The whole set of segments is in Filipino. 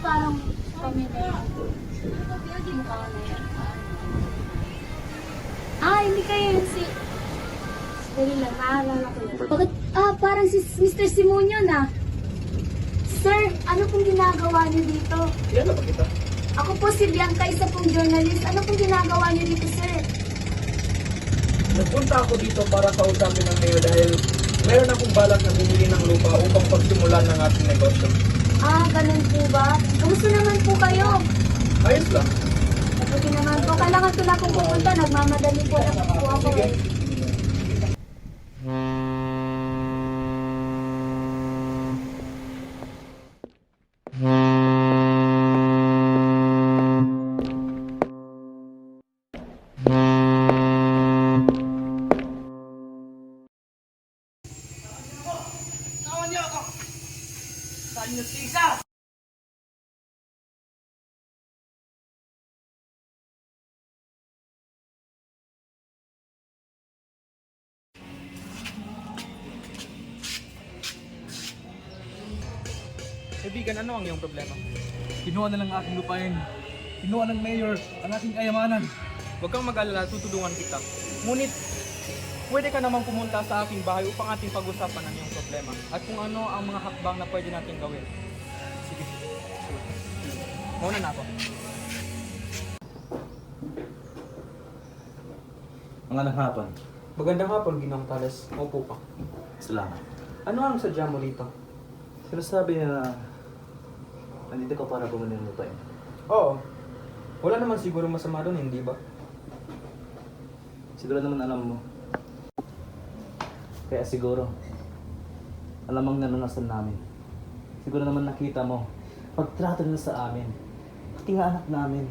parang kami na yan. Mukha na yan. Hindi kayo yun si... Dali lang, naalala ko yun. Bakit? Parang si Mr. Simonyo na. Sir, ano pong ginagawa niyo dito? Yan na ba kita? Ako po si Bianca, isa pong journalist. Ano pong ginagawa niyo dito, sir? Nagpunta ako dito para kausapin ng mayor dahil meron akong balak na bumili ng lupa upang pagsimulan ng ating negosyo. Ganun po ba? Kamusta naman po kayo? Ayos lang. Mabuti naman po. Kailangan ko na pong pupunta. Nagmamadali po na po ako eh. Kaibigan, ano ang iyong problema? Kinuha na lang ang aking lupain. Kinuha ng mayor ang aking kayamanan. Huwag kang mag-alala, tutulungan kita. Ngunit, pwede ka namang pumunta sa aking bahay upang ating pag-usapan ang iyong problema at kung ano ang mga hakbang na pwede natin gawin. Sige. Mauna na ako. Mga hapon. Magandang hapon, Ginoong Tales. Opo ka. Salamat. Ano ang sadya mo dito? Sinasabi niya na nandito ka para bumili ng lupain. Oo. Wala naman siguro masama doon, hindi ba? Siguro naman alam mo. Kaya siguro, alam ang naranasan namin. Siguro naman nakita mo, pagtrato nila sa amin. Pati nga anak namin.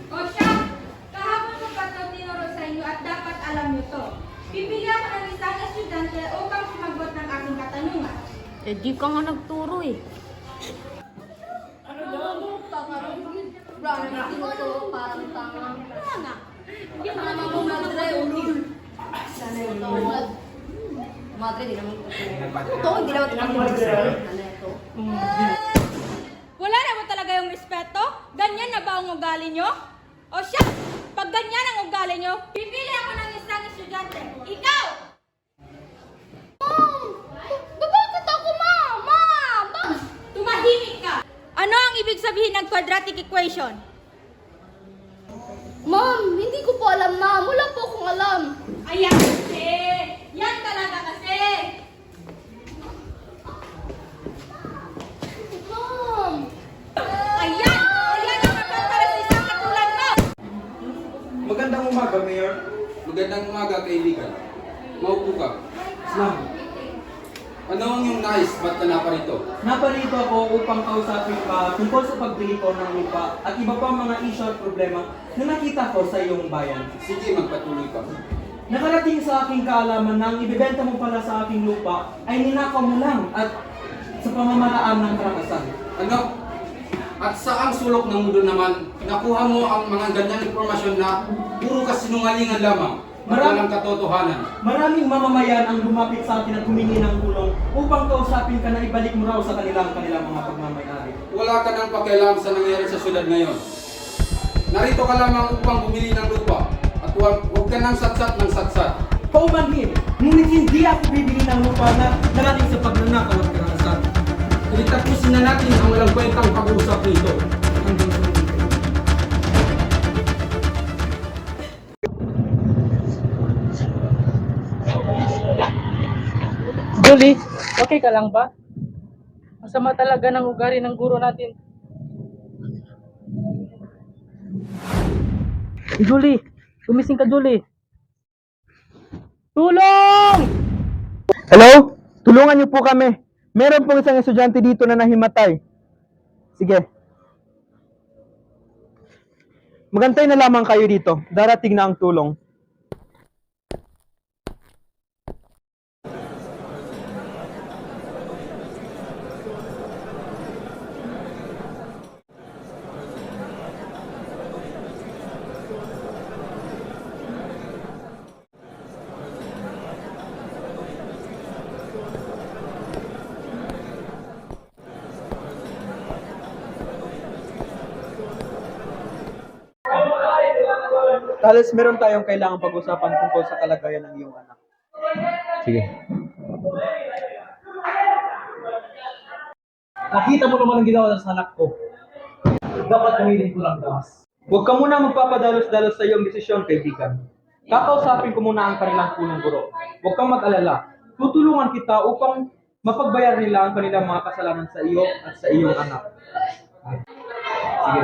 O siya, kahapon ko pa ito tinuro sa inyo at dapat alam nyo to. Bibigyan ko ng isang estudyante upang sumagot ng aking katanungan. Di ka nga nagturo eh. Wala naman talaga yung respeto? Ganyan na ba ang ugali nyo? O siya, pag ganyan ang ugali nyo, pipili ako ng isang estudyante. Ikaw! Bakit ako, Mama? Tumahimik ka! Ano ang ibig sabihin ng quadratic equation? Ma'am, hindi ko po alam, ma'am. Wala po akong alam. Ayan kasi! Yan talaga kasi! Ma'am! Ayan! Ayan ang naman para sa isang katulad mo! Magandang umaga, Mayor. Magandang umaga, kaibigan. Maupo ka. Salamat. Ano ang iyong nais? Ba't ka naparito? Naparito ako upang kausapin ka tungkol sa pagbili ko ng lupa at iba pang mga issue at problema na nakita ko sa iyong bayan. Sige, magpatuloy ka. Nakarating sa aking kaalaman na ang ibibenta mo pala sa aking lupa ay ninakaw mo lang at sa pamamaraan ng karakasan. Ano? At sa ang sulok ng mundo naman, nakuha mo ang mga ganyang impormasyon na puro kasinungalingan lamang. Walang katotohanan. Maraming mamamayan ang lumapit sa akin at humingi ng tulong upang kausapin ka na ibalik mo raw sa kanilang mga pagmamayari. Wala ka nang pakialam sa nangyari sa syudad ngayon. Narito ka lamang upang bumili ng lupa at huwag ka nang satsat ng satsat. Paumanhin, ngunit hindi ako bibili ng lupa na narating sa pagnanakaw at karakasan. Tapusin na natin ang walang kwentang pag-uusap nito. Hanggang sa muli. Julie, okay ka lang ba? Masama talaga ng ugali ng guro natin. Julie, gumising ka, Julie. Tulong! Hello? Tulungan niyo po kami. Meron pong isang estudyante dito na nahimatay. Sige. Magantay na lamang kayo dito. Darating na ang tulong. halos meron tayong kailangan pag-usapan tungkol sa kalagayan ng iyong anak. Sige. Nakita mo naman ang ginawa sa anak ko. Dapat gamitin ko lang gas. Huwag ka muna magpapadalos-dalos sa iyong desisyon, kaibigan. Kakausapin ko muna ang kanilang punong guro. Huwag kang mag-alala. Tutulungan kita upang mapagbayar nila ang kanilang mga kasalanan sa iyo at sa iyong anak. Sige.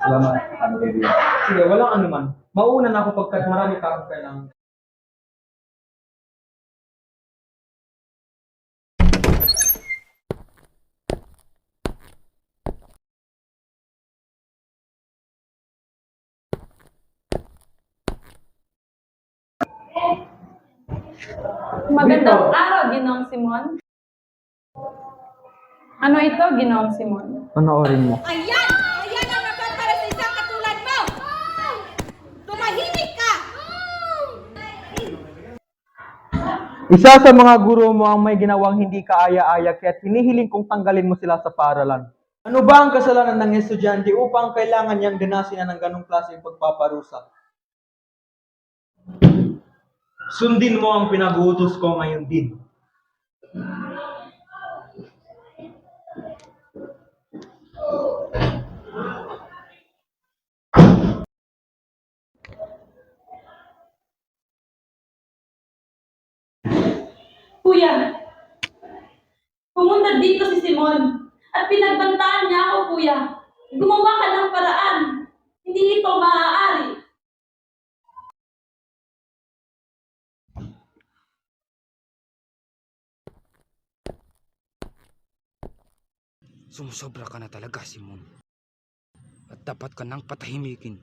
Salamat. Ano kaibigan? Sige, walang anuman. Mauna na ako pagkat marami ka akong kailangan. Magandang araw, Ginoong Simon. Ano ito, Ginoong Simon? Panoorin mo. Ayan! Ayan ang rason para sa isang katulad mo! Tumahimik ka! Isa sa mga guro mo ang may ginawang hindi kaaya-aya kaya't hinihiling kong tanggalin mo sila sa paaralan. Ano ba ang kasalanan ng estudyante upang kailangan niyang dinasin ng ganong klaseng pagpaparusa? Sundin mo ang pinag-uutos ko ngayon din. Kuya, pumunta dito si Simon at pinagbantaan niya ako, kuya. Gumawa ka ng paraan. Hindi ito maaari. Sumusobra ka na talaga, Simon. At dapat ka nang patahimikin.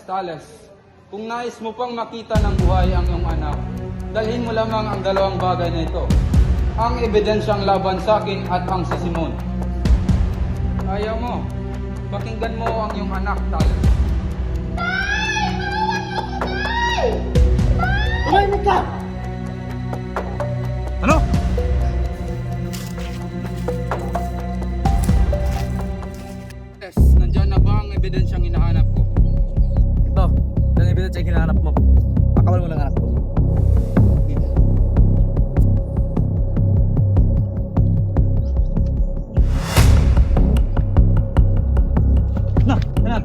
Tales. Kung nais mo pang makita ng buhay ang iyong anak, dalhin mo lamang ang dalawang bagay na ito. Ang ebidensyang laban sa akin at ang si Simon. Ayaw mo. Pakinggan mo ang iyong anak, Tales. Tumahimik ka! Ano? Tales, nandyan na ba ang ebidensyang hinahanap ko? Ito, ang ebidensya yung hinahanap mo. Pakawal mo lang anak ko. Anak!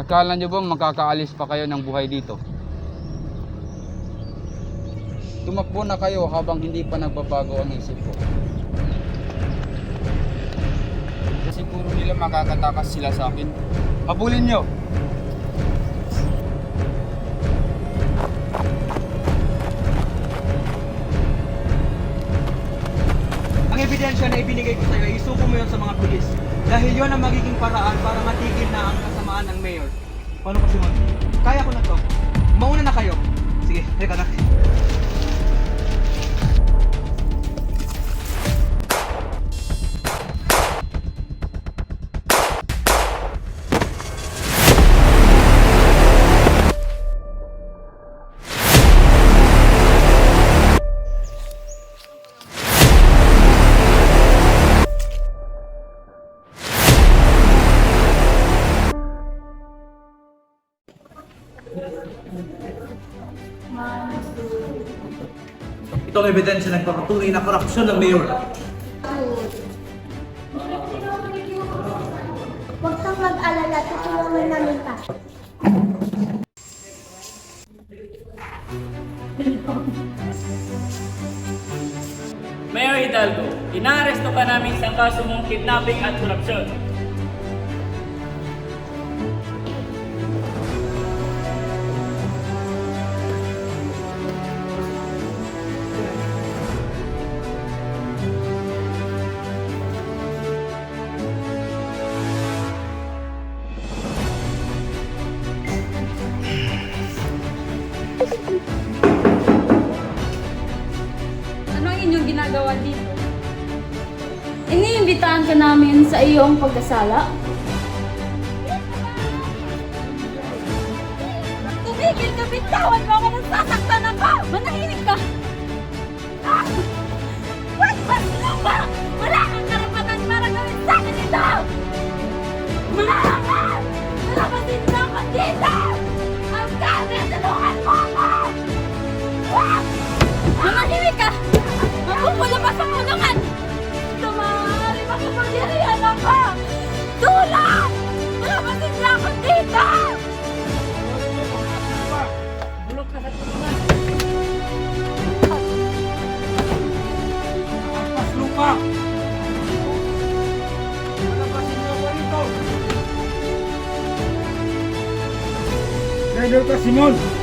Akala niyo bang makakaalis pa kayo ng buhay dito? Tumakbo na kayo habang hindi pa nagbabago ang isip ko. Kasi siguro nila makakatakas sila sa akin. Habulin niyo! Ang ebidensya na ibinigay ko sa iyo, isuko mo yun sa mga pulis. Dahil yun ang magiging paraan para matigil na ang kasamaan ng mayor. Paano pa, Simon? Kaya ko na to. Mauna na kayo. Sige, teka na. Ito ang ebidensya ng pagpatunay na korupsyon ng mayor. Huwag kang mag-alala, tutulungan namin ka. Mayor Hidalgo, inaaresto ka namin sa kaso mong kidnapping at korupsyon. ka namin sa iyong pagkasala? Tumigil ka, bitawan mo ako, nasasaktan ako! Manahimik ka! Ah! Waspas lupa! Wala kang karapatan para gawin sa akin ito! Maangas! Nalabasin mo ako dito! Ang kami, tulungan mo ako! Ah! Manahimik ka! Magpupulabas ang kulungan! Tumahari makapagyarihan ako! Tulong! Nalabasin mo ako dito! Bulok ka sa tulungan. Ampas lupa! Palabasin mo ako rito! Driver ka, Simon!